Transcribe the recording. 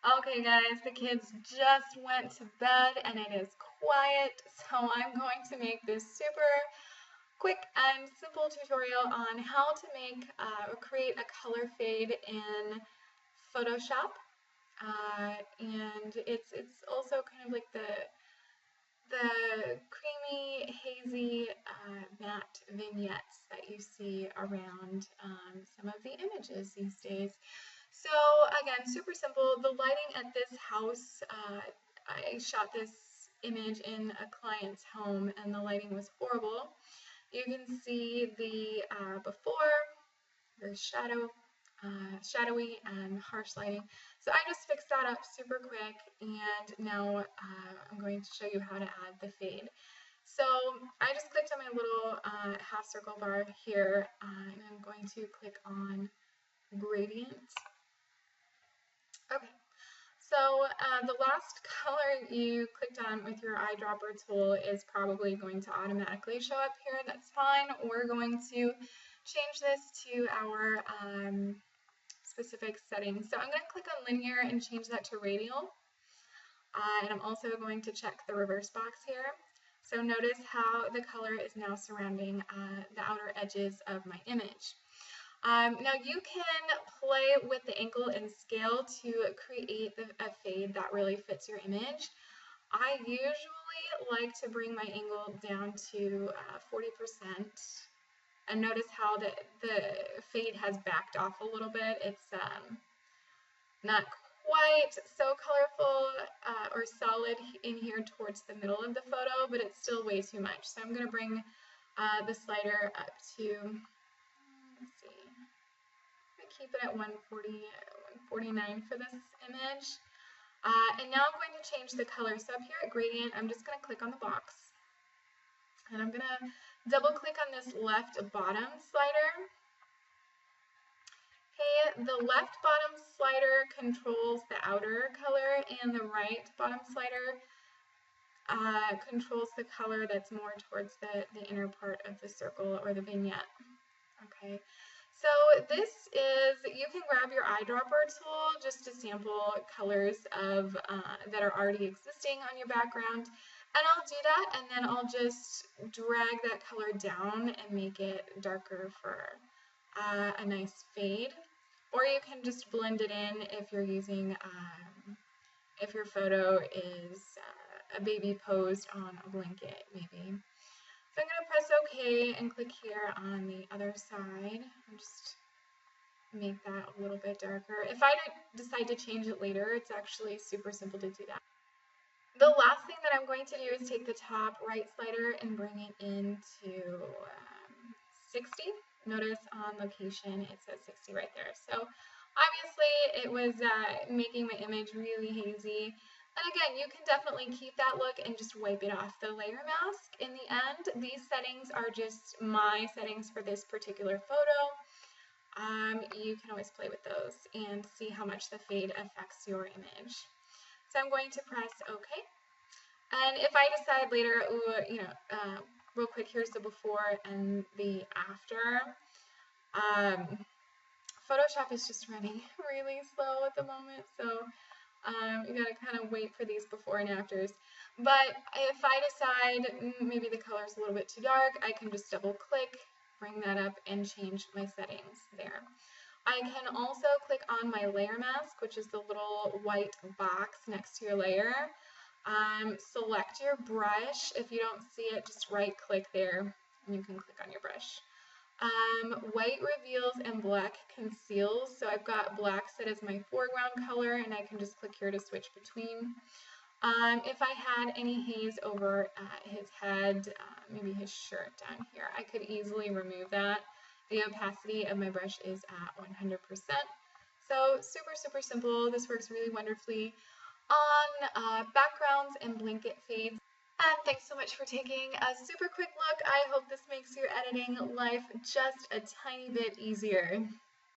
Okay guys, the kids just went to bed and it is quiet, so I'm going to make this super quick and simple tutorial on how to make or create a color fade in Photoshop. And it's also kind of like the creamy, hazy, matte vignettes that you see around some of the images these days. So again, super simple. The lighting at this house, I shot this image in a client's home and the lighting was horrible. You can see the before, very shadowy and harsh lighting. So I just fixed that up super quick, and now I'm going to show you how to add the fade. So I just clicked on my little half circle bar here, and I'm going to click on gradient. Okay, so the last color you clicked on with your eyedropper tool is probably going to automatically show up here. That's fine. We're going to change this to our specific settings. So I'm going to click on linear and change that to radial. And I'm also going to check the reverse box here. So notice how the color is now surrounding the outer edges of my image. Now you can play with the angle and scale to create a fade that really fits your image. I usually like to bring my angle down to 40%. And notice how the fade has backed off a little bit. It's not quite so colorful or solid in here towards the middle of the photo, but it's still way too much. So I'm going to bring the slider up to, let's see, keep it at 140, 149 for this image. And now I'm going to change the color. So up here at gradient, I'm just going to click on the box. And I'm going to double click on this left bottom slider. Okay, the left bottom slider controls the outer color, and the right bottom slider controls the color that's more towards the inner part of the circle or the vignette. Okay, so this is, you can grab your eyedropper tool just to sample colors of that are already existing on your background, and I'll do that, and then I'll just drag that color down and make it darker for a nice fade. Or you can just blend it in if you're using, if your photo is a baby posed on a blanket, maybe. So I'm going to press OK and click here on the other side and just make that a little bit darker. If I decide to change it later, it's actually super simple to do that. The last thing that I'm going to do is take the top right slider and bring it into 60. Notice on location it says 60 right there. So obviously it was making my image really hazy. And again, you can definitely keep that look and just wipe it off the layer mask. In the end, these settings are just my settings for this particular photo. You can always play with those and see how much the fade affects your image. So I'm going to press OK. And if I decide later, real quick, here's the before and the after. Photoshop is just running really slow at the moment, so you gotta kind of wait for these before and afters. But if I decide maybe the color is a little bit too dark, I can just double click, bring that up, and change my settings there. I can also click on my layer mask, which is the little white box next to your layer. Select your brush. If you don't see it, just right click there and you can click on your brush. White reveals and black conceals. So I've got black set as my foreground color, and I can just click here to switch between. If I had any haze over his head, maybe his shirt down here, I could easily remove that. The opacity of my brush is at 100%. So super, super simple. This works really wonderfully on backgrounds and blanket fades. And thanks so much for taking a super quick look. I hope this makes your editing life just a tiny bit easier.